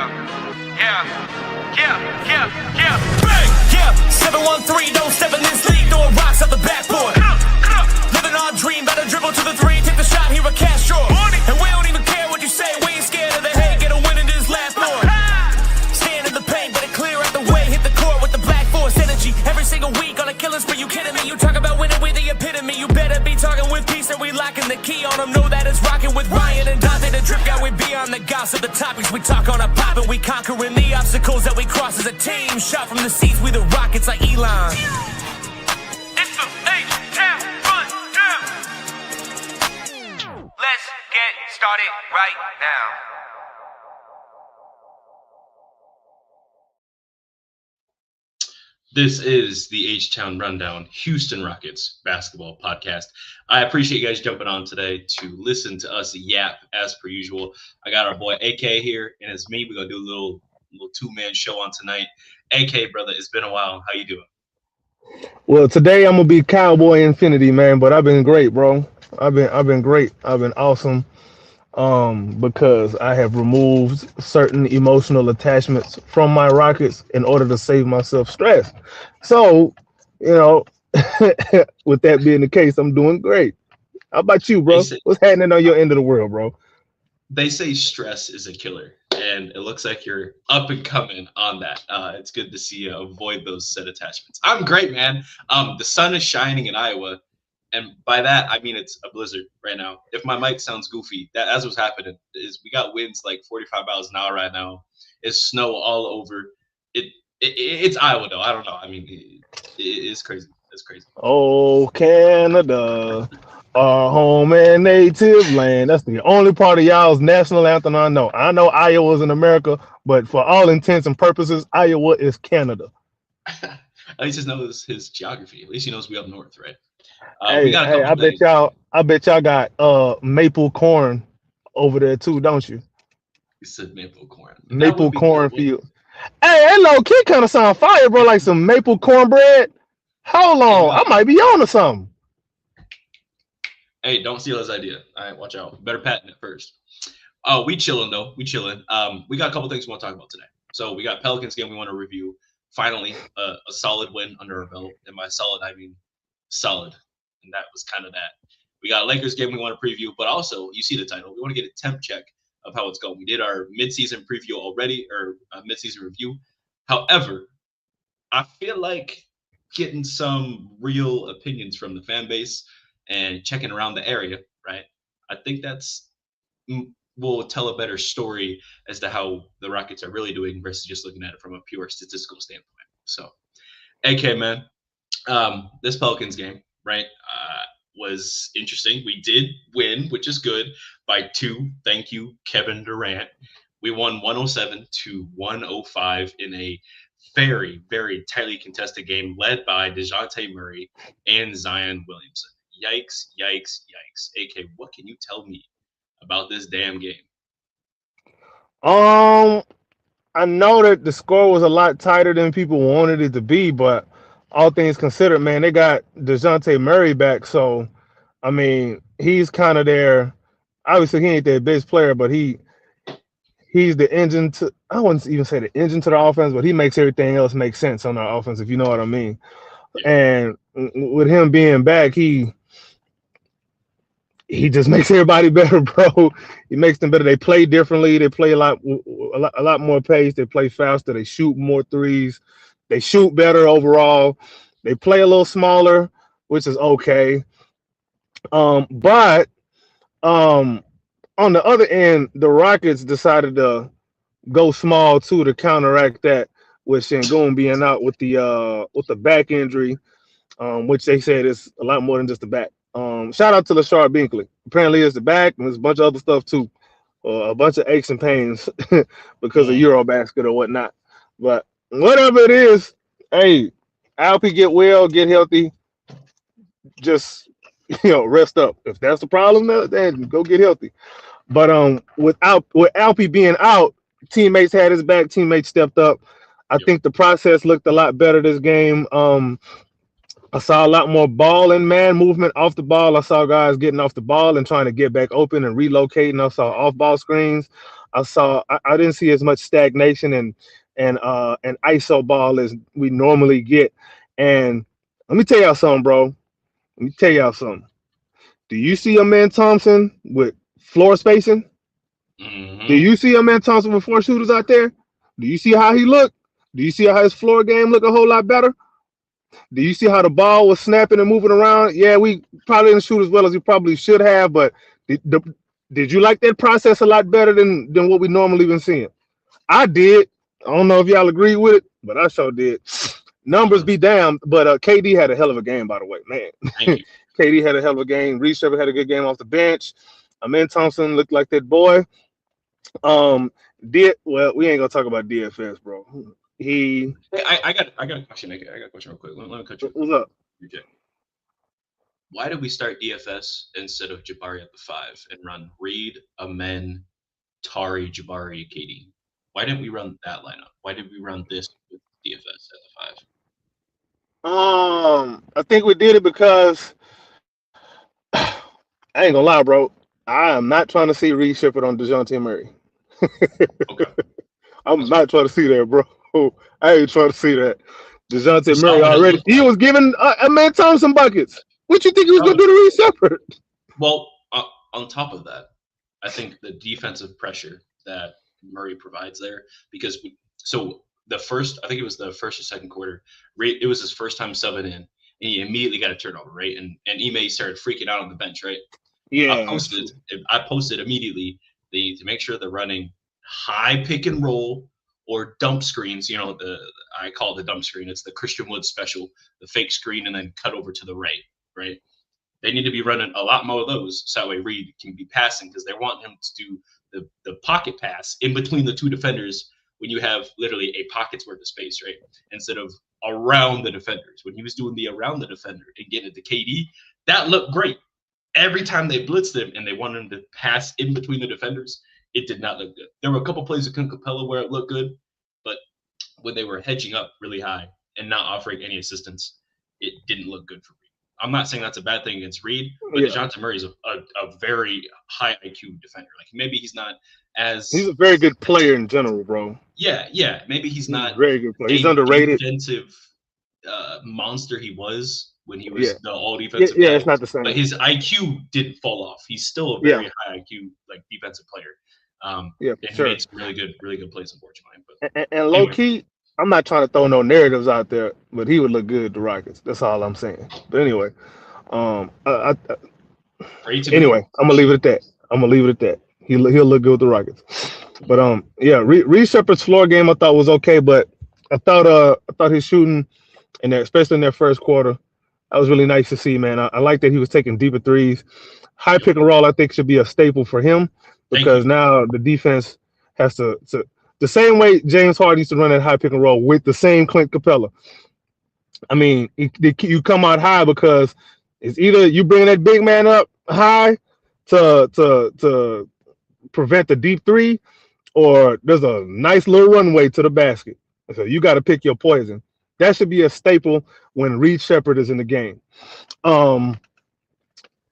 Bang! Yeah, 713, don't step in this league, throwing rocks at the backboard. Living our dream, better dribble to the three, take the shot, here a cash draw. And we don't even care what you say, we ain't scared of the hate, get a win in this last board. Stand in the paint, better clear out the way, hit the court with the black force energy. Every single week on a killing spree, you kidding me? You talk about winning with the epitome, you better be talking with peace and we locking the key on them. Know that it's rocking with Ryan and Donte, the drip guy, we beyond the gossip, the topics we talk on a pop and we conquering the obstacles that we cross as a team. Shot from the seats, we the Rockets like Elon. It's the H-Town Rundown. Let's get started right now. This is the H-Town Rundown, Houston Rockets basketball podcast. I appreciate you guys jumping on today to listen to us yap as per usual. I got our boy AK here, and it's me. We're going to do a little two-man show on tonight. AK, brother, it's been a while. How you doing? Well, today I'm going to be Cowboy Infinity, man, but I've been great, bro. I've been great. I've been awesome because I have removed certain emotional attachments from my Rockets in order to save myself stress. So, with that being the case, I'm doing great. How about you, bro? What's happening on your end of the world, bro? They say stress is a killer, and it looks like you're up and coming on that. It's good to see you avoid those said attachments. I'm great, man. The sun is shining in Iowa. And by that, I mean it's a blizzard right now. If my mic sounds goofy, that's what's happening. Is we got winds like 45 miles an hour right now. It's snow all over. It's Iowa, though. I don't know. I mean, it's crazy. It's crazy. Oh, Canada, our home and native land. That's the only part of y'all's national anthem I know. I know Iowa's in America, but for all intents and purposes, Iowa is Canada. At least he knows his geography. At least he knows we up north, right? Hey, I bet y'all got maple corn over there too, don't you? You said maple corn. Maple cornfield. Hey, low key kind of sound fire, bro. Like some maple cornbread. Hold on, I might be on to something. Hey, don't steal his idea. All right, watch out. Better patent it first. We chilling though. We chilling. We got a couple things we want to talk about today. So we got Pelicans game we want to review. Finally, a solid win under our belt. And by solid, I mean solid. And that was kind of that. We got a Lakers game we want to preview, but also, you see the title, we want to get a temp check of how it's going. We did our midseason preview already, or midseason review. However, I feel like getting some real opinions from the fan base and checking around the area, right? I think will tell a better story as to how the Rockets are really doing versus just looking at it from a pure statistical standpoint. So, AK, man, this Pelicans game, right, was interesting. We did win, which is good, by 2. Thank you, Kevin Durant. We won 107-105 in a very, very tightly contested game led by DeJounte Murray and Zion Williamson. Yikes, yikes, yikes. AK, what can you tell me about this damn game? I know that the score was a lot tighter than people wanted it to be, but all things considered, man, they got DeJounte Murray back. So, I mean, he's kind of their, obviously he ain't their best player, but he's the engine to, I wouldn't even say the engine to the offense, but he makes everything else make sense on our offense, if you know what I mean. Yeah. And with him being back, he just makes everybody better, bro. He makes them better. They play differently. They play a lot more pace. They play faster. They shoot more threes. They shoot better overall. They play a little smaller, which is okay. But on the other end, the Rockets decided to go small too to counteract that, with Sengun being out with the back injury, which they said is a lot more than just the back. Shout out to LaShard Binkley. Apparently it's the back, and there's a bunch of other stuff too. A bunch of aches and pains because of Eurobasket or whatnot. But whatever it is, hey, Alpy, get well, get healthy. Just, rest up. If that's the problem, then go get healthy. But with Alpy being out, teammates had his back, teammates stepped up. I think the process looked a lot better this game. I saw a lot more ball and man movement off the ball. I saw guys getting off the ball and trying to get back open and relocating. I saw off-ball screens. I didn't see as much stagnation and ISO ball as we normally get. And let me tell y'all something, bro. Let me tell y'all something. Do you see a man Thompson with floor spacing? Do you see a man Thompson with 4 shooters out there? Do you see how he looked? Do you see how his floor game look a whole lot better? Do you see how the ball was snapping and moving around? Yeah, we probably didn't shoot as well as we probably should have, but did you like that process a lot better than what we normally been seeing? I did. I don't know if y'all agree with it, but I sure did. Numbers be damned, but KD had a hell of a game, by the way, man. Thank you. KD had a hell of a game. Reed Shepard had a good game off the bench. Amen Thompson looked like that boy. Well, we ain't gonna talk about DFS, bro. Hey, I got a question. I got a question real quick. Let me cut you. What's up? Why did we start DFS instead of Jabari at the 5 and run Reed, Amen, Tari, Jabari, KD? Why didn't we run that lineup? Why did we run this with DFS at the 5? I think we did it because I ain't gonna lie, bro. I am not trying to see Reed Shepard on DeJounte Murray. Okay. I'm not trying to see that, bro. I ain't trying to see that. DeJounte Murray already. He was giving Amen Thompson buckets. What you think he was gonna do to Reed Shepard? Well, on top of that, I think the defensive pressure that Murray provides there, because I think it was the first or second quarter, it was his first time subbing in, and he immediately got a turnover, right? And Ime started freaking out on the bench, right? Yeah. I posted immediately they need to make sure they're running high pick and roll or dump screens. You know, I call it the dump screen. It's the Christian Wood special, the fake screen and then cut over to the right? They need to be running a lot more of those so that way Reed can be passing, because they want him to do the pocket pass in between the two defenders when you have literally a pocket's worth of space, right? Instead of around the defenders. When he was doing the around the defender and getting it to KD, that looked great. Every time they blitzed him and they wanted him to pass in between the defenders, it did not look good. There were a couple plays with Capella where it looked good, but when they were hedging up really high and not offering any assistance, it didn't look good for Reed. I'm not saying that's a bad thing against Reed, but DeJounte Murray is a very high IQ defender. Like, maybe he's not as... He's a very good player in general, bro. Yeah. Maybe he's not... Very good player. He's underrated. Defensive monster he was when he was the all defensive guy. It's not the same. But his IQ didn't fall off. He's still a very high IQ like defensive player. And he made some really good plays, unfortunately. But and low key, I'm not trying to throw no narratives out there, but he would look good at the Rockets. That's all I'm saying. But anyway, anyway, I'm gonna leave it at that. He'll look good with the Rockets. But Reed Shepard's floor game I thought was okay, but I thought his shooting especially in that first quarter, that was really nice to see, man. I like that he was taking deeper threes. High pick and roll, I think, should be a staple for him, because now the defense has to the same way James Harden used to run that high pick and roll with the same Clint Capella. I mean, you come out high because it's either you bring that big man up high to prevent the deep three, or there's a nice little runway to the basket. So you got to pick your poison. That should be a staple when Reed Shepard is in the game. Who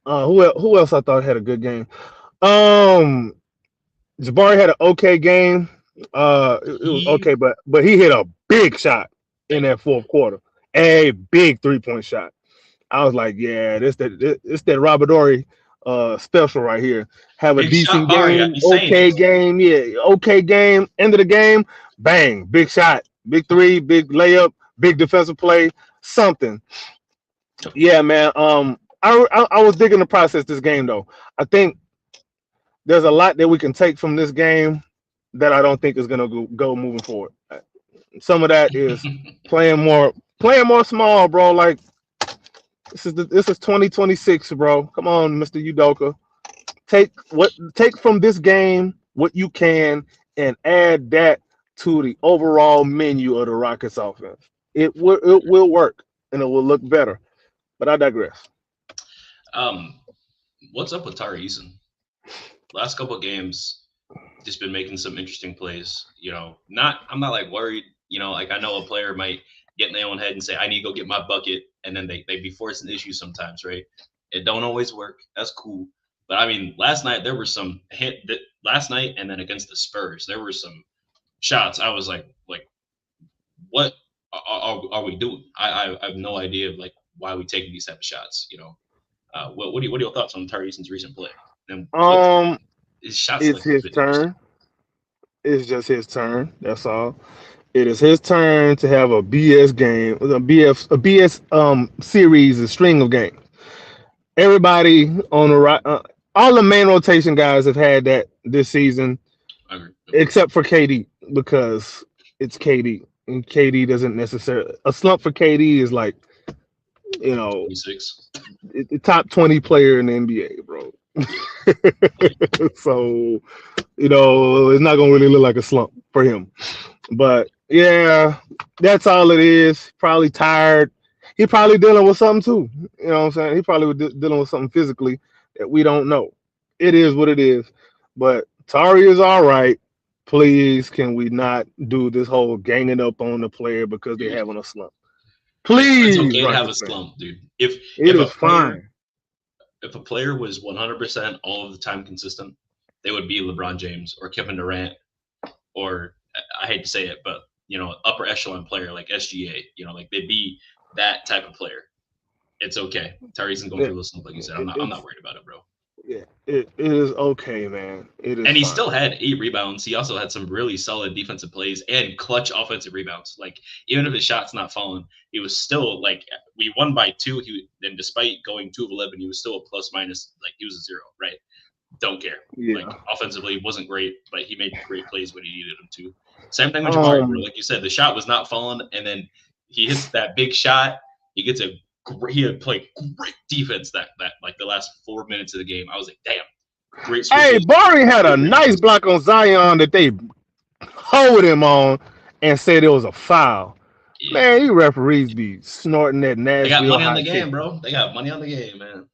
else I thought had a good game? Jabari had an okay game. It was okay, but he hit a big shot in that fourth quarter. A big 3-point shot. I was like, yeah, it's that Robert Ory special right here. Have a decent game, okay game, okay game. End of the game, bang, big shot, big three, big layup, big defensive play, something. Yeah, man. I was digging the process this game though. I think there's a lot that we can take from this game that I don't think is gonna go moving forward. Some of that is playing more small, bro. Like this is 2026, bro. Come on, Mr. Udoka. Take from this game what you can and add that to the overall menu of the Rockets offense. It will work and it will look better. But I digress. What's up with Tari Eason? Last couple of games, just been making some interesting plays. You know, I'm not like worried. You know, like I know a player might get in their own head and say, I need to go get my bucket. And then they be forcing issues sometimes, right? It don't always work. That's cool. But I mean, last night there were some last night and then against the Spurs, there were some shots. I was like, what are we doing? I have no idea of like why we taking these type of shots. What are your thoughts on Tyrese Eason's recent play? And his shots It's his turn. It's just his turn. That's all. It is his turn to have a BS game, a BS series, a string of games. Everybody on the right, all the main rotation guys have had that this season, except for KD because it's KD, and KD doesn't necessarily. A slump for KD is like, the top 20 player in the NBA, bro. So, it's not gonna really look like a slump for him. But yeah, that's all it is. Probably tired. He probably dealing with something too. You know what I'm saying? He probably was dealing with something physically that we don't know. It is what it is. But Tari is all right. Please, can we not do this whole ganging up on the player because they're having a slump? Please, it's okay to have a slump, dude. If a player was 100% all of the time consistent, they would be LeBron James or Kevin Durant, or I hate to say it, but upper echelon player like SGA. Like they'd be that type of player. It's okay. Tyrese isn't going through this slump, like you said. I'm not worried about it, bro. Yeah, it is okay, man. It is. And he still had 8 rebounds. He also had some really solid defensive plays and clutch offensive rebounds. Like even if his shot's not falling, he was still like we won by 2. And despite going 2 of 11, he was still a plus minus. Like he was a 0, right? Don't care. Yeah. Like offensively, it wasn't great, but he made great plays when he needed them to. Same thing with Jabari, bro. Like you said, the shot was not falling, and then he hits that big shot. He had played great defense that like the last 4 minutes of the game. I was like, damn, great. Hey, Barry had a nice block on Zion that they hold him on and said it was a foul. Yeah. Man, you referees be snorting that nasty. They got money on the game, bro. They got money on the game, man.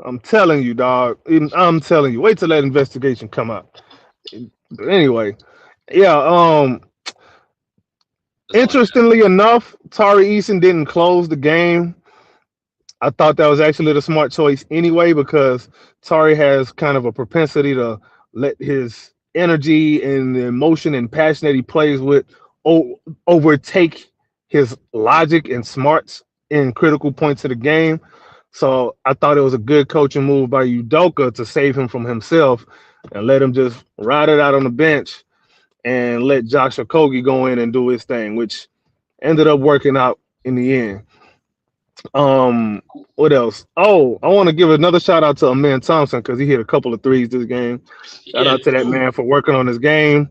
I'm telling you, dog. I'm telling you. Wait till that investigation come out. But anyway, yeah. Interestingly enough, Tari Eason didn't close the game. I thought that was actually the smart choice anyway, because Tari has kind of a propensity to let his energy and the emotion and passion that he plays with overtake his logic and smarts in critical points of the game. So I thought it was a good coaching move by Udoka to save him from himself and let him just ride it out on the bench and let Josh Okogie go in and do his thing, which ended up working out in the end. What else? Oh, I want to give another shout out to Amen Thompson because he hit a couple of threes this game. Shout out to that man for working on his game.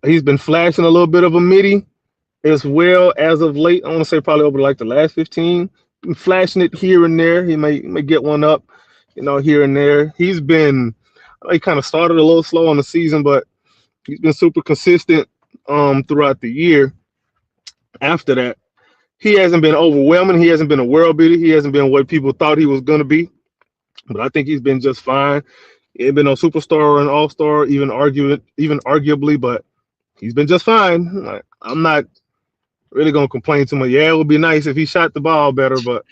He's been flashing a little bit of a midi as well as of late. I want to say probably over like the last 15. Flashing it here and there. He may get one up, here and there. He kind of started a little slow on the season, but he's been super consistent throughout the year. After that, he hasn't been overwhelming. He hasn't been a world beater. He hasn't been what people thought he was going to be. But I think he's been just fine. He ain't been no superstar or an all-star, even arguably, but he's been just fine. I'm not really going to complain too much. Yeah, it would be nice if he shot the ball better, but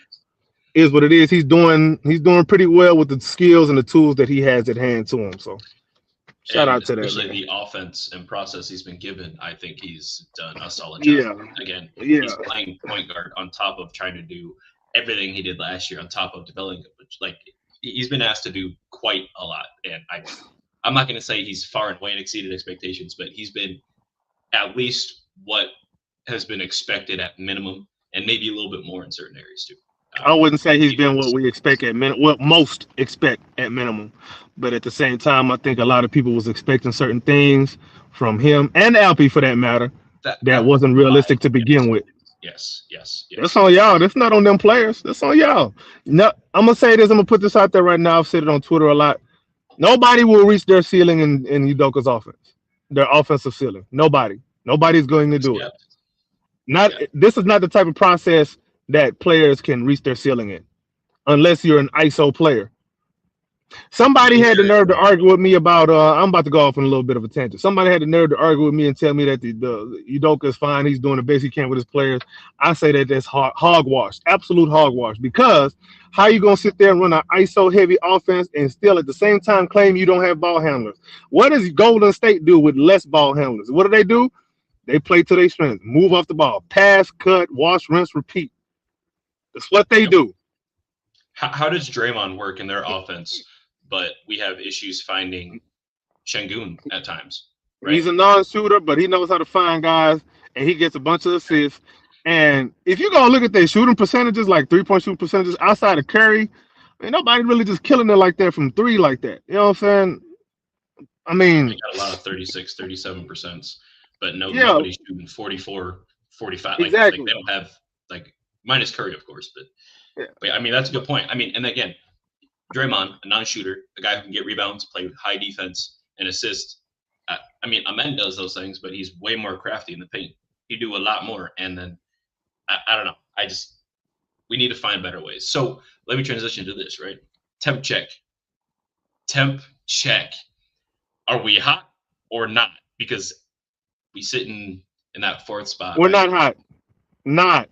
it is what it is. He's doing pretty well with the skills and the tools that he has at hand to him. So shout out to that. Especially the offense and process he's been given, I think he's done a solid job. Again, he's playing point guard on top of trying to do everything he did last year, on top of developing, like he's been asked to do quite a lot. And I'm not going to say he's far and away exceeded expectations, but he's been at least what has been expected at minimum, and maybe a little bit more in certain areas too. I wouldn't say he's been what we expect at minimum, what most expect at minimum, but at the same time, I think a lot of people was expecting certain things from him and Alpy for that matter that wasn't realistic to begin with. Yes. That's on y'all. That's not on them players. That's on y'all. No, I'm gonna say this. I'm gonna put this out there right now. I've said it on Twitter a lot. Nobody will reach their ceiling in Udoka's offense, their offensive ceiling. Nobody's going to do it. This is not the type of process that players can reach their ceiling in, unless you're an ISO player. Somebody had the Major- nerve to argue with me about. I'm about to go off on a little bit of a tangent. Somebody had the nerve to argue with me and tell me that the Udoka is fine. He's doing the best he can with his players. I say that that's hogwash, absolute hogwash. Because how you gonna sit there and run an ISO heavy offense and still at the same time claim you don't have ball handlers? What does Golden State do with less ball handlers? What do? They play to their strengths. Move off the ball, pass, cut, wash, rinse, repeat. That's what they do. How does Draymond work in their offense, but we have issues finding Şengün at times? Right? He's a non-shooter, but he knows how to find guys, and he gets a bunch of assists. And if you go look at their shooting percentages, like three-point shooting percentages outside of Curry, ain't nobody really just killing it like that from three like that. You know what I'm saying? I mean, we got a lot of 36, 37%, but nobody's shooting 44, 45. Exactly. Like they don't have, like, minus Curry, of course, but Yeah. But I mean, that's a good point. I mean, and again, Draymond, a non-shooter, a guy who can get rebounds, play with high defense, and assist. I mean, Amen does those things, but he's way more crafty in the paint. He do a lot more. And then, I don't know. We need to find better ways. So let me transition to this, right? Temp check. Temp check. Are we hot or not? Because we sitting in that fourth spot. we're right? not hot. Not.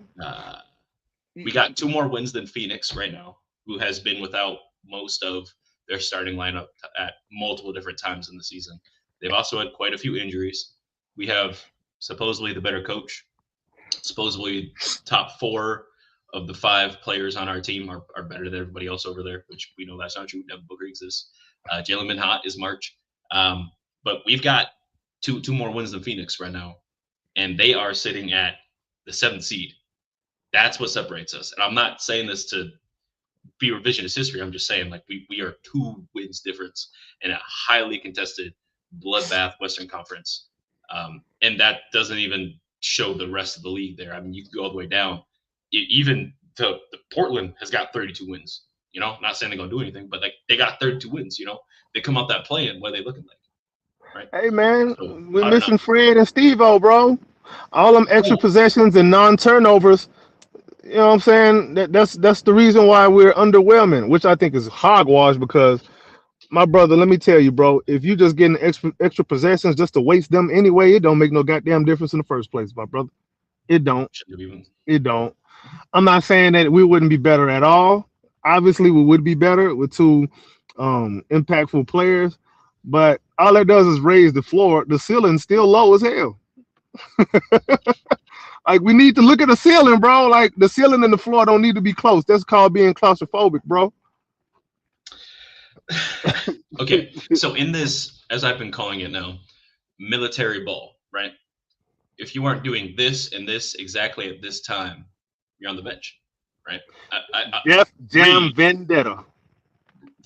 We got 2 more wins than Phoenix right now, who has been without most of their starting lineup at multiple different times in the season. They've also had quite a few injuries. We have supposedly the better coach. Supposedly top 4 of the 5 players on our team are better than everybody else over there, which we know that's not true. Devin Booker exists. Jalen Minhot is March. But we've got two more wins than Phoenix right now, and they are sitting at the 7th seed. That's what separates us. And I'm not saying this to be revisionist history. I'm just saying, like, we are 2 wins difference in a highly contested bloodbath Western Conference. And that doesn't even show the rest of the league there. I mean, you can go all the way down. Even the Portland has got 32 wins. You know, not saying they're going to do anything, but like they got 32 wins. You know, they come out that play-in. What are they looking like? Right? Hey, man, So, we're I don't missing know. Fred and Steve-O, bro. All them extra possessions and non-turnovers. You know what I'm saying? That's the reason why we're underwhelming, which I think is hogwash. Because my brother, let me tell you, bro, if you just getting extra possessions just to waste them anyway, it don't make no goddamn difference in the first place, my brother. It don't. It don't. I'm not saying that we wouldn't be better at all. Obviously, we would be better with 2 impactful players, but all it does is raise the floor. The ceiling's still low as hell. Like, we need to look at the ceiling, bro. Like, the ceiling and the floor don't need to be close. That's called being claustrophobic, bro. Okay, so in this, as I've been calling it now, military ball, right? If you aren't doing this and this exactly at this time, you're on the bench, right? Def Jam Reed. Vendetta.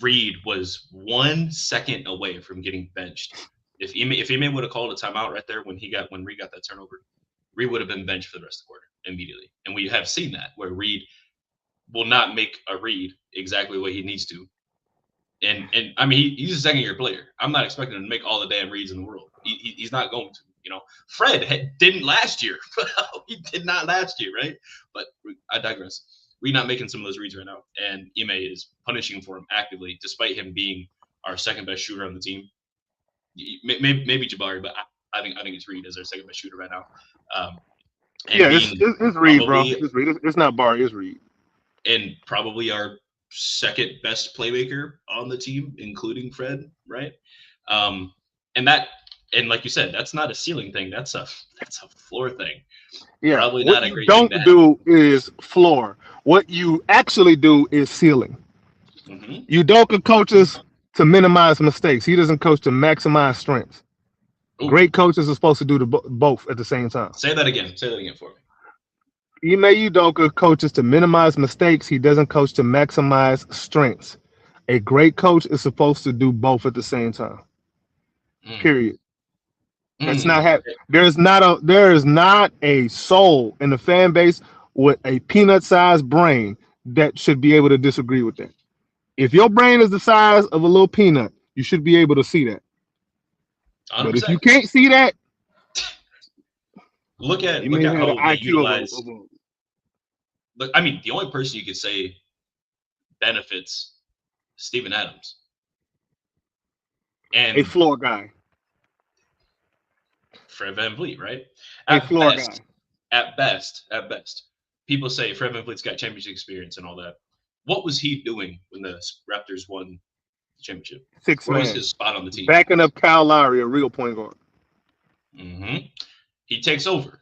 Reed was 1 second away from getting benched. If Ime would have called a timeout right there when Reed got that turnover, Reed would have been benched for the rest of the quarter immediately. And we have seen that, where Reed will not make a read exactly what he needs to. And I mean, he's a second-year player. I'm not expecting him to make all the damn reads in the world. He's not going to, you know. Fred didn't last year. He did not last year, right? But I digress. We're not making some of those reads right now. And Ime is punishing for him actively, despite him being our second-best shooter on the team. Maybe Jabari, but I think it's Reed as our second-best shooter right now. Yeah, it's Reed, bro. It's Reed. It's not Barry. It's Reed. And probably our second best playmaker on the team, including Fred, right? And like you said, that's not a ceiling thing. That's a floor thing. Yeah. Probably what not a you great don't thing to do is floor. What you actually do is ceiling. Mm-hmm. Udoka coaches to minimize mistakes. He doesn't coach to maximize strengths. Ooh. Great coaches are supposed to do both at the same time. Say that again for me. Ime Udoka coaches to minimize mistakes. He doesn't coach to maximize strengths. A great coach is supposed to do both at the same time. Period. That's not happening. There is not a soul in the fan base with a peanut-sized brain that should be able to disagree with that. If your brain is the size of a little peanut, you should be able to see that. 100%. But if you can't see that, look at how they utilize. Look, I mean, the only person you could say benefits Steven Adams. And A floor guy. Fred VanVleet, right? A floor guy. At best, people say Fred VanVleet's got championship experience and all that. What was he doing when the Raptors won the championship? Six Where was man. his spot on the team? Backing up Kyle Lowry, a real point guard. He takes over.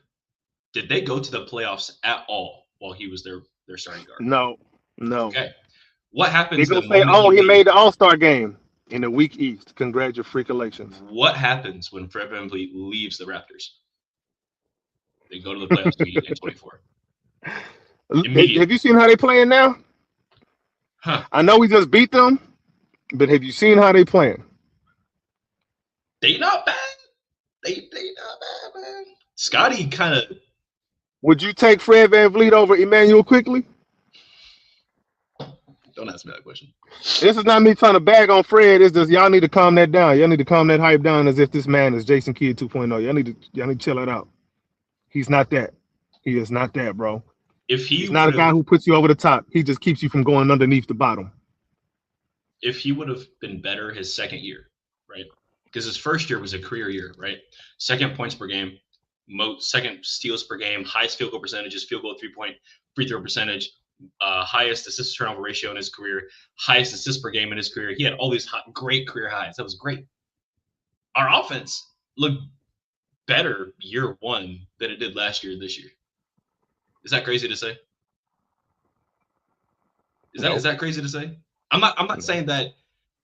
Did they go to the playoffs at all while he was their starting guard? No. Okay. What happens? They're gonna say, "Oh, he made the All-Star game in the week East." Congratulations. What happens when Fred VanVleet leaves the Raptors? They go to the playoffs in 24. Have you seen how they playing now? Huh. I know we just beat them, but have you seen how they playing? They not bad. They not bad, man. Scotty kind of. Would you take Fred VanVleet over Emmanuel quickly? Don't ask me that question. This is not me trying to bag on Fred. It's just y'all need to calm that down. Y'all need to calm that hype down as if this man is Jason Kidd 2.0. Y'all need to chill it out. He's not that. He is not that, bro. He's not a guy who puts you over the top. He just keeps you from going underneath the bottom. If he would have been better his second year, right? Because his first year was a career year, right? Second points per game, second steals per game, highest field goal percentages, field goal 3-point free throw percentage, highest assist turnover ratio in his career, highest assists per game in his career. He had all these great career highs. That was great. Our offense looked better year one than it did last year this year. Is that crazy to say? Is that crazy to say? I'm not saying that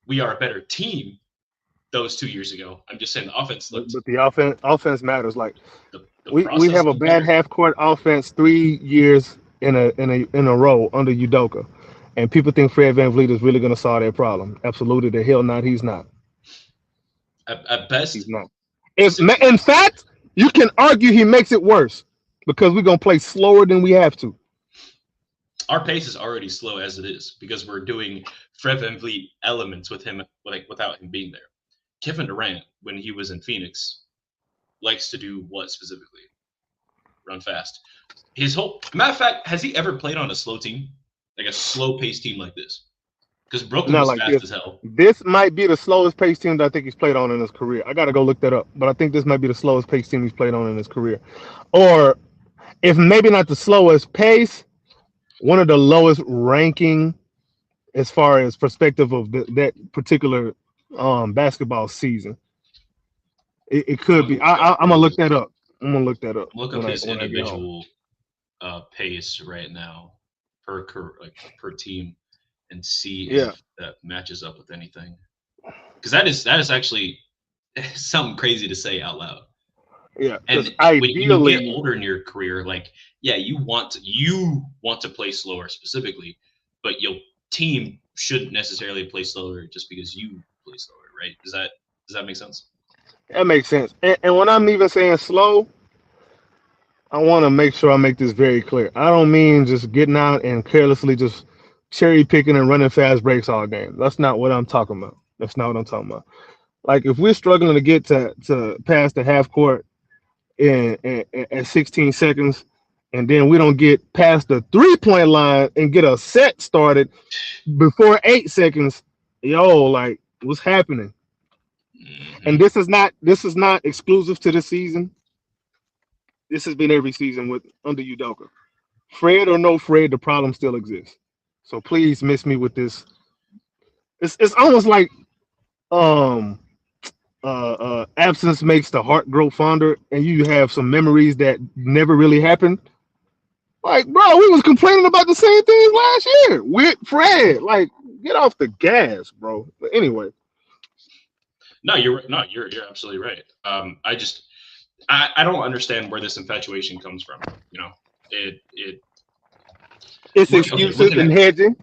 we are a better team those 2 years ago. I'm just saying the offense looked. But the offense matters. Like the we have a bad half court offense 3 years in a row under Udoka, and people think Fred VanVleet is really going to solve that problem. Absolutely, the hell not. He's not. At best, he's not. In fact, you can argue he makes it worse because we're going to play slower than we have to. Our pace is already slow as it is because we're doing Fred VanVleet elements with him, without him being there. Kevin Durant, when he was in Phoenix, likes to do what specifically? Run fast. Matter of fact, has he ever played on a slow team? Like a slow-paced team like this? Because Brooklyn was fast as hell. This might be the slowest paced team that I think he's played on in his career. I got to go look that up. But I think this might be the slowest paced team he's played on in his career. Or if maybe not the slowest pace, one of the lowest ranking as far as perspective of that particular basketball season. It could be. I'm going to look that up. Look up his individual pace right now per team and see if that matches up with anything. Because that is actually something crazy to say out loud. Yeah, and when you get older in your career, like you want to play slower specifically, but your team shouldn't necessarily play slower just because you play slower, right? Does that make sense? That makes sense. And when I'm even saying slow, I want to make sure I make this very clear. I don't mean just getting out and carelessly just cherry picking and running fast breaks all game. That's not what I'm talking about. Like if we're struggling to get to past the half court at 16 seconds, and then we don't get past the 3-point line and get a set started before 8 seconds, like what's happening? And this is not exclusive to this season. This has been every season under Udoka. Fred or no Fred, the problem still exists. So please miss me with this. It's almost like absence makes the heart grow fonder, and you have some memories that never really happened. Like, bro, we was complaining about the same things last year with Fred. Like, get off the gas, bro. But anyway. No, you're absolutely right. I don't understand where this infatuation comes from. It's excuses and hedging.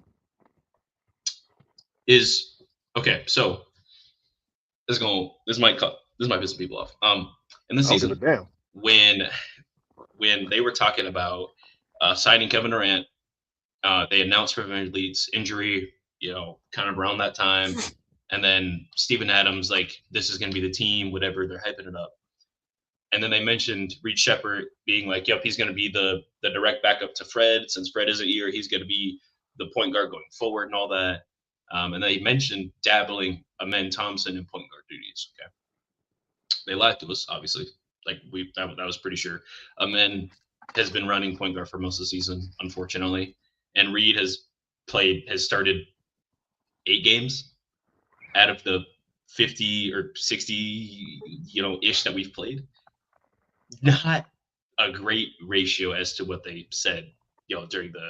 Okay, so this might piss some people off. In this season, when they were talking about signing Kevin Durant, they announced Fred VanVleet's injury, kind of around that time, and then Steven Adams, like, this is going to be the team, whatever, they're hyping it up. And then they mentioned Reed Sheppard being like, yep, he's going to be the direct backup to Fred. Since Fred isn't here, he's going to be the point guard going forward and all that. And they mentioned dabbling Amen Thompson in point guard duties. Okay, they lied to us, obviously. Like that was pretty sure. Amen has been running point guard for most of the season, unfortunately, and Reed has started 8 games out of the 50 or 60, ish that we've played. Not a great ratio as to what they said, during the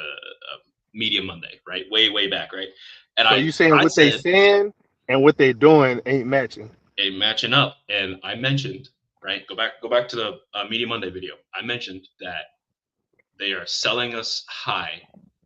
Media Monday, right? Way back, right? And So you saying what they saying and what they doing ain't matching? Ain't matching up. And I mentioned, right? Go back to the Media Monday video. I mentioned that they are selling us high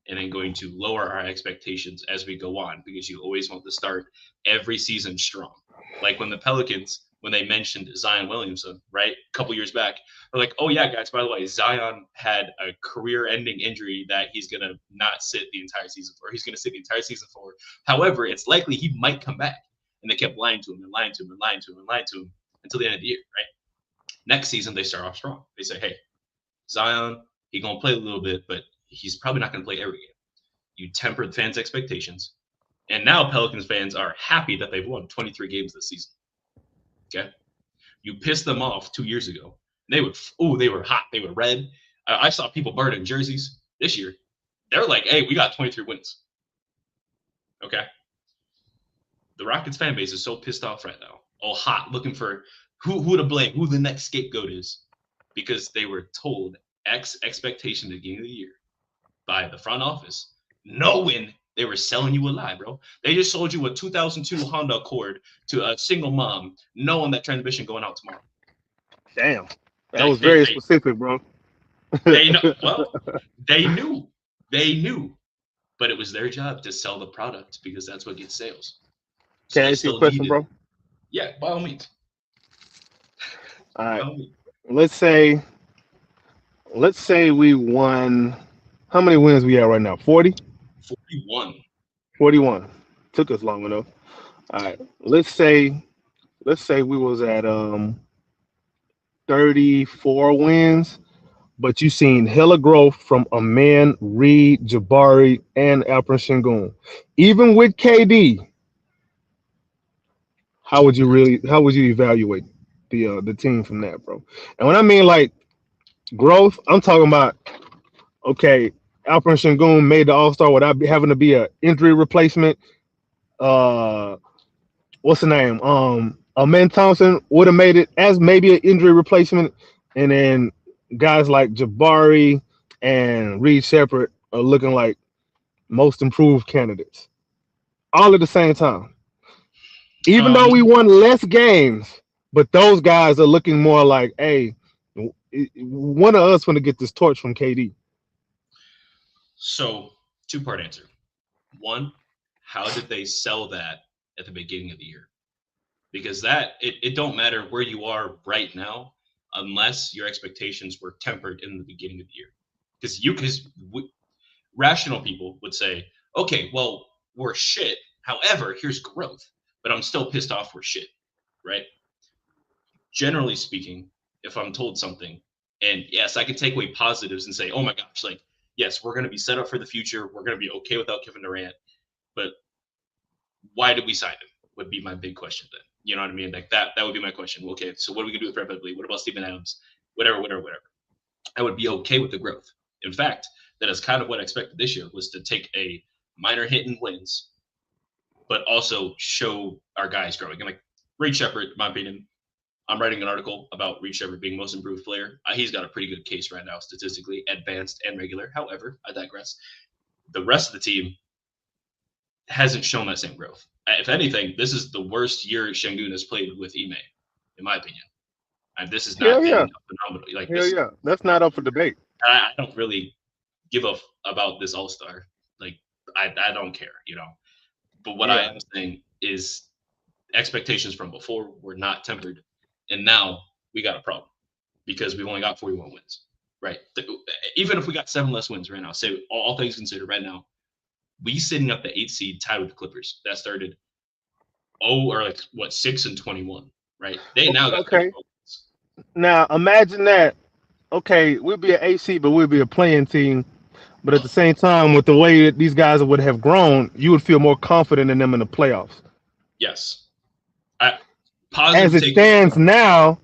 and then going to lower our expectations as we go on, because you always want to start every season strong. Like when the Pelicans, when they mentioned Zion Williamson, right, a couple years back, they're like, oh yeah, guys, by the way, Zion had a career-ending injury that he's going to not sit the entire season for. He's going to sit the entire season for. However, it's likely he might come back. And they kept lying to him and lying to him and lying to him and lying to him until the end of the year, right? Next season, they start off strong. They say, hey, Zion, he's going to play a little bit, but he's probably not going to play every game. You temper the fans' expectations. And now Pelicans fans are happy that they've won 23 games this season. Okay? You pissed them off 2 years ago. They were hot. They were red. I saw people burning jerseys this year. They're like, hey, we got 23 wins. Okay? The Rockets fan base is so pissed off right now. All hot, looking for who to blame, who the next scapegoat is. Because they were told expectation at the beginning of the year by the front office, knowing they were selling you a lie, bro. They just sold you a 2002 Honda Accord to a single mom, knowing that transmission going out tomorrow. Damn. That was very specific, bro. They know. Well, they knew. But it was their job to sell the product because that's what gets sales. So can I ask you a question, bro? Yeah, by all means. All right. Let's say we won. How many wins we at right now? 40? 41. Took us long enough. All right. Let's say we was at 34 wins, but you seen hella growth from Amen, Reed, Jabari, and Alperen Sengun. Even with KD, how would you evaluate the team from that, bro? And when I mean like growth, I'm talking about, okay, Alperen Sengun made the All-Star without having to be an injury replacement. What's the name? Amen Thompson would have made it as maybe an injury replacement, and then guys like Jabari and Reed Shepherd are looking like most improved candidates, all at the same time. Even though we won less games, but those guys are looking more like, hey, one of us want to get this torch from KD. So, 2-part answer. One, how did they sell that at the beginning of the year? Because it don't matter where you are right now unless your expectations were tempered in the beginning of the year. Because rational people would say, okay, well, we're shit. However, here's growth, but I'm still pissed off we're shit, right? Generally speaking, if I'm told something, and yes, I can take away positives and say, oh my gosh, like, yes, we're going to be set up for the future. We're going to be okay without Kevin Durant. But why did we sign him would be my big question then. You know what I mean? Like that would be my question. Okay, so what are we going to do with Fred VanVleet? What about Steven Adams? Whatever. I would be okay with the growth. In fact, that is kind of what I expected this year, was to take a minor hit in wins, but also show our guys growing. And like Reed Shepherd, in my opinion, I'm writing an article about Reed Shepherd being most improved player. He's got a pretty good case right now, statistically, advanced and regular. However, I digress. The rest of the team hasn't shown that same growth. If anything, this is the worst year Sengun has played with Ime, in my opinion. And this is not phenomenal. Like, that's not up for debate. I don't really give a about this All-Star. Like, I don't care, But what I am saying is expectations from before were not tempered. And now we got a problem because we've only got 41 wins, right? Even if we got 7 less wins right now, say all things considered right now, we sitting up the 8th seed tied with the Clippers. That started 6-21, right? They now got okay. Now imagine that. Okay, we'll be an 8th seed, but we'll be a playing team. But at the same time, with the way that these guys would have grown, you would feel more confident in them in the playoffs. Yes. As it stands now,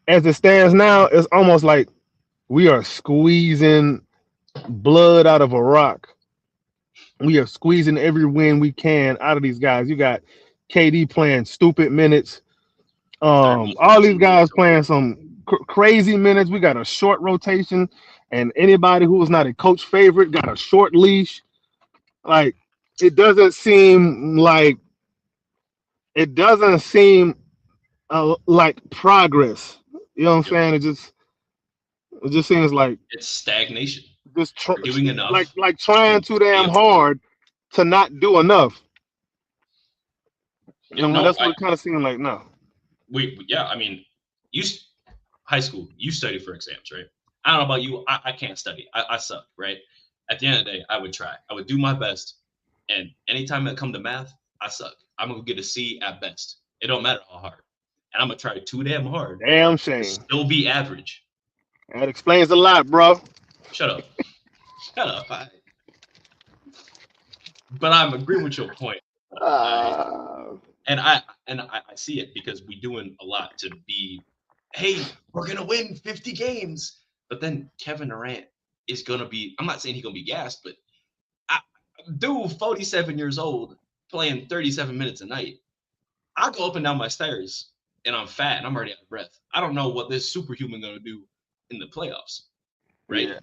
it's almost like we are squeezing blood out of a rock. We are squeezing every win we can out of these guys. You got KD playing stupid minutes. All these guys playing some crazy minutes. We got a short rotation, and anybody who is not a coach favorite got a short leash. Like it doesn't seem like progress. You know what I'm saying? It just seems like it's stagnation. Just doing enough. Like trying too damn hard to not do enough. That's what it kind of seemed like now. I mean, high school, you study for exams, right? I don't know about you. I can't study. I suck, right? At the end of the day, I would try. I would do my best. And anytime it come to math, I suck. I'm going to get a C at best. It don't matter how hard. And I'm going to try too damn hard. Damn shame. Still be average. That explains a lot, bro. Shut up. Shut up. But I'm agreeing with your point. And I see it because we're doing a lot to be, hey, we're going to win 50 games. But then Kevin Durant is going to be, I'm not saying he's going to be gassed, but dude, 47 years old, playing 37 minutes a night. I go up and down my stairs and I'm fat and I'm already out of breath. I don't know what this superhuman going to do in the playoffs, right? Yeah.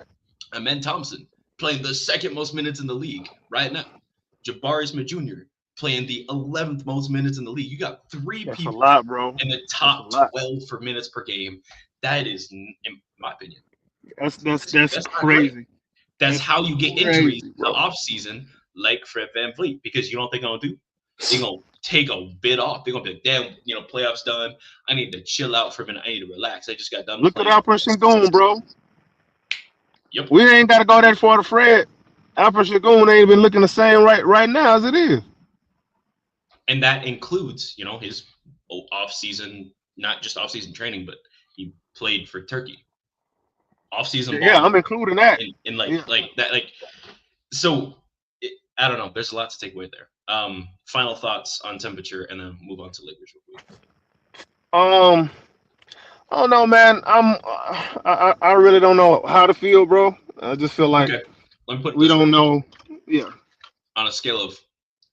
Amen Thompson playing the second most minutes in the league right now. Jabari Smith Jr. playing the 11th most minutes in the league. You got three people a lot, bro. in the top 12 for minutes per game. That is, in my opinion, that's crazy. That's how you get injuries in the off season, like Fred VanVleet, because you know what they're gonna do? They're gonna take a bit off. They're gonna be like, damn, playoffs done. I need to chill out for a minute. I need to relax. I just got done. Look at Alfred Sengun, bro. Yep. We ain't gotta go that far to Fred. Alfred Sengun ain't been looking the same right now as it is. And that includes, his off season, not just off season training, but he played for Turkey. Off season. Yeah, I'm including that. Like that. So I don't know. There's a lot to take away there. Final thoughts on temperature, and then move on to Lakers real quick. I don't know, man. I really don't know how to feel, bro. I just feel like we don't know. Yeah. On a scale of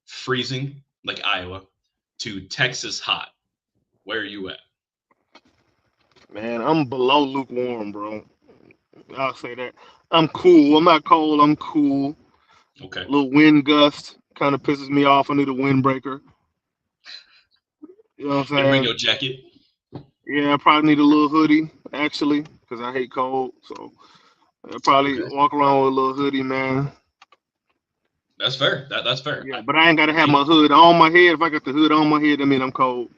freezing, like Iowa, to Texas hot, where are you at? Man, I'm below lukewarm, bro. I'll say that. I'm cool. I'm not cold. I'm cool. Okay. A little wind gust kind of pisses me off. I need a windbreaker. You know what I'm saying? Bring your jacket. Yeah, I probably need a little hoodie, actually, because I hate cold. So I'll probably walk around with a little hoodie, man. That's fair. That's fair. Yeah, but I ain't got to have my hood on my head. If I got the hood on my head, that means I'm cold.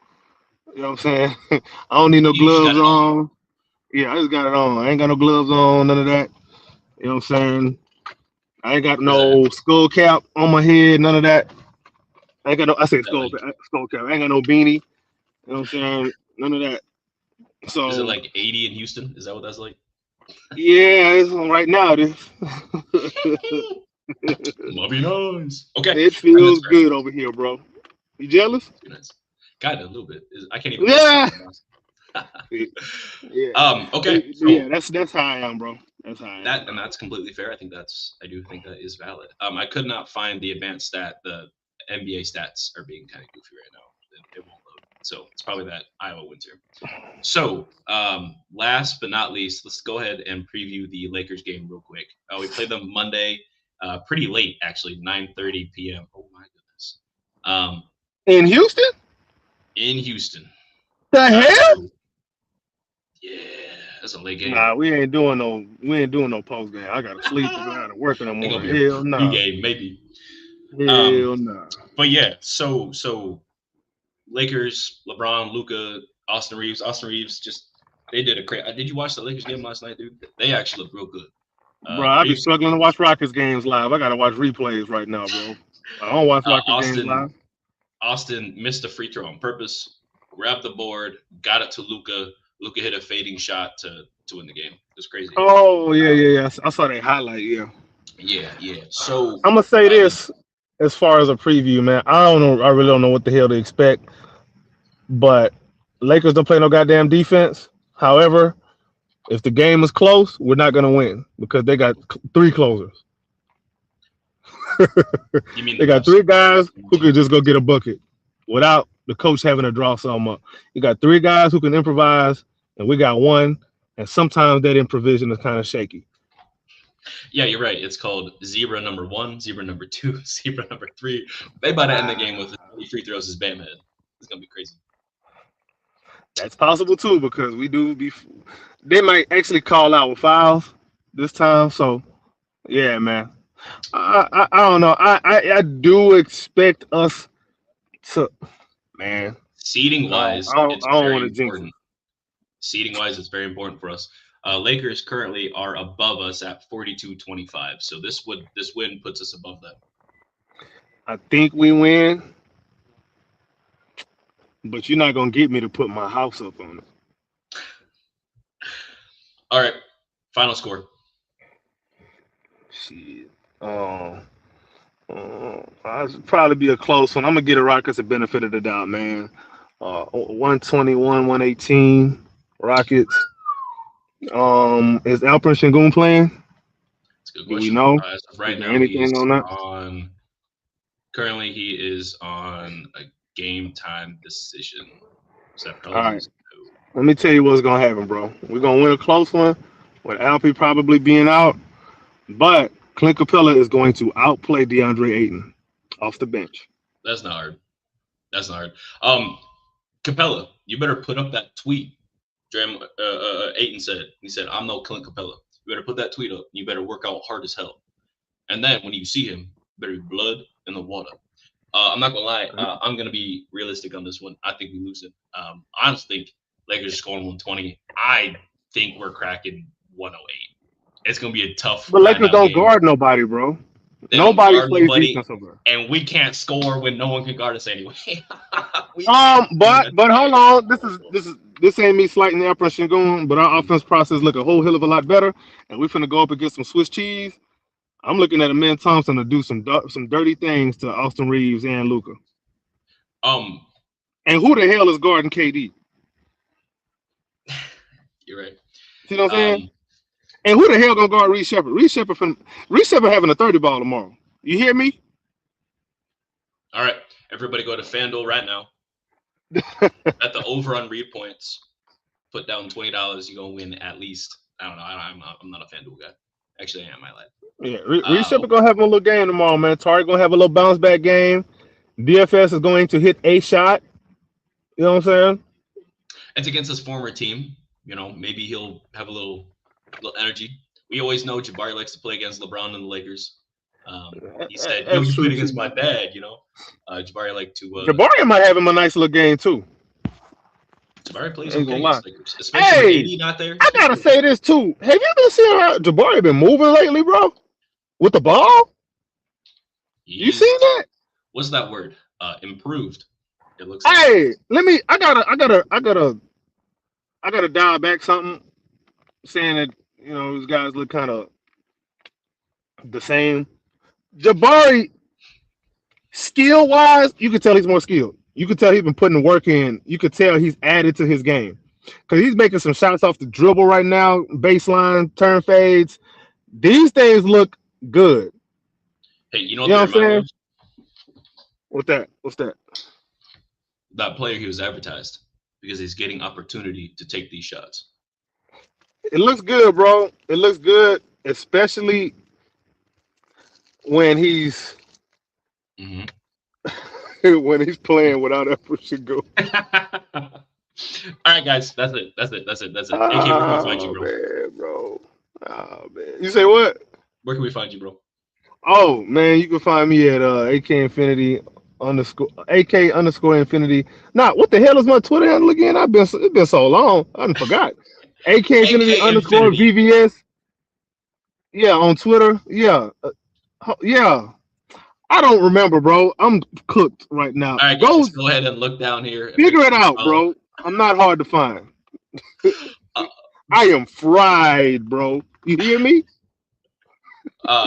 You know what I'm saying? I don't need no gloves on. Yeah, I just got it on. I ain't got no gloves on, none of that. You know what I'm saying? I ain't got no skull cap on my head, none of that. I ain't got no, I said skull cap. I ain't got no beanie. You know what I'm saying? None of that. So is it like 80 in Houston? Is that what that's like? Yeah, it's right now it is. Must be nice. Okay. It feels good over here, bro. You jealous? Kind of a little bit. I can't even. Yeah. Yeah. Okay. So yeah, that's how I am, bro. That's how I am. And that's completely fair. I do think that is valid. I could not find the advanced stat. The NBA stats are being kind of goofy right now. It won't load. So it's probably that Iowa winter. So last but not least, let's go ahead and preview the Lakers game real quick. We played them Monday, pretty late actually, 9:30 p.m. Oh my goodness. In Houston? In Houston. The hell? Yeah, that's a late game. Nah, we ain't doing no post game. I gotta sleep. I gotta work in the morning. Hell no. Nah. Game maybe. Hell no. Nah. But yeah, so Lakers, LeBron, Luka, Austin Reeves, they did a crazy. Did you watch the Lakers game last night, dude? They actually look real good. Bro, I've been struggling to watch Rockets games live. I gotta watch replays right now, bro. I don't watch Rockets games live. Austin missed a free throw on purpose, grabbed the board, got it to Luka. Luka hit a fading shot to win the game. It was crazy. Oh, yeah. I saw that highlight, yeah. Yeah. So I'm gonna say this as far as a preview, man. I really don't know what the hell to expect. but Lakers don't play no goddamn defense. However, if the game is close, we're not gonna win because they got three closers. You mean They the got best? three guys who could just go get a bucket without the coach having to draw something up. You got three guys who can improvise, and we got one. And sometimes that improvisation is kind of shaky. Yeah, you're right. It's called zebra number 1, zebra number 2, zebra number 3. They about to end the game with as many free throws as Bam had. It's gonna be crazy. That's possible too because we do be. They might actually call out with fouls this time. So yeah, man. I don't know. I do expect us to, man. Seeding wise, it's I don't very want to jinx it. important. Seeding wise, it's very important for us. Lakers currently are above us at 42-25. So this win puts us above them. I think we win, but you're not gonna get me to put my house up on it. All right, final score. Shit. It'll probably be a close one. I'm gonna get a Rockets the benefit of the doubt, man. 121, 118 Rockets. Is Alperen Sengun playing? That's a good Do we question. know? As of right Is there now, anything he's on that? currently he is on a game time decision. So that All probably right. means no. Let me tell you what's gonna happen, bro. We're gonna win a close one with Alpy probably being out, but Clint Capella is going to outplay DeAndre Ayton off the bench. That's not hard. That's not hard. Capella, you better put up that tweet. Ayton said, he said, "I'm no Clint Capella. You better put that tweet up. You better work out hard as hell. And then when you see him, better be blood in the water." I'm not gonna lie. I'm gonna be realistic on this one. I think we lose it. I honestly think Lakers scoring 120. I think we're cracking 108. It's gonna be a tough. But Lakers don't game. guard nobody, bro. They don't Nobody guard plays nobody, defense over. and we can't score when no one can guard us anyway. But hold on. This ain't me slighting the Alperen Sengun, but our offense process look a whole hell of a lot better, and we finna go up against some Swiss cheese. I'm looking at Amen Thompson to do some dirty things to Austin Reeves and Luka. And who the hell is guarding KD? You're right. See what I'm saying? And who the hell gonna guard Reed Shepherd? Reed Shepherd having a 30 ball tomorrow. You hear me? All right, everybody go to FanDuel right now. At the over on read points, put down $20. You're gonna win at least. I don't know. I'm not a FanDuel guy. Actually, I am. I lied. Yeah, Reed Shepherd gonna have a little game tomorrow, man. Tari gonna have a little bounce back game. DFS is going to hit a shot. You know what I'm saying? It's against his former team. You know, maybe he'll have a little energy. We always know Jabari likes to play against LeBron and the Lakers. He said, "Yo, you played against my dad." You know, Jabari like to. Jabari might have him a nice little game too. Jabari plays Ain't okay gonna lie. against Lakers, especially with AD not there. I gotta say this too. Have you been seeing how Jabari been moving lately, bro? With the ball? You seen that? What's that word? Improved. It looks. Hey, I gotta dial back something, saying that these guys look kind of the same. Jabari, skill wise, you could tell he's more skilled. You could tell he's been putting the work in. You could tell he's added to his game because he's making some shots off the dribble right now, baseline, turn fades. These things look good. Hey, you know what I'm saying? Of? What's that? That player he was advertised because he's getting opportunity to take these shots. It looks good, bro. It looks good, especially when he's when he's playing without effort to go. All right, guys, that's it. AK, where can we find you, bro? Oh man, you say what? Where can we find you, bro? Oh man, you can find me at AK Infinity _Infinity. Nah, what the hell is my Twitter handle again? It's been so long, I forgot. AK Infinity _ VVS. Yeah, on Twitter. Yeah. I don't remember, bro. I'm cooked right now. All right, guys, go ahead and look down here. Figure it out, bro. I'm not hard to find. I am fried, bro. You hear me?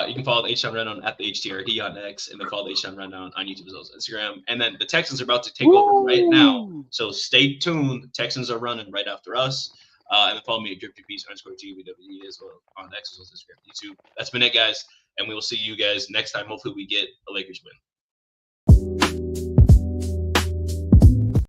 You can follow the H-Town Rundown at the HTRD on X, and then follow the H-Town Rundown on YouTube as well as Instagram. And then the Texans are about to take over right now, so stay tuned. The Texans are running right after us. And then follow me at DripTPs_GWWE as well on X as well as Instagram, YouTube. That's been it, guys, and we will see you guys next time. Hopefully, we get a Lakers win.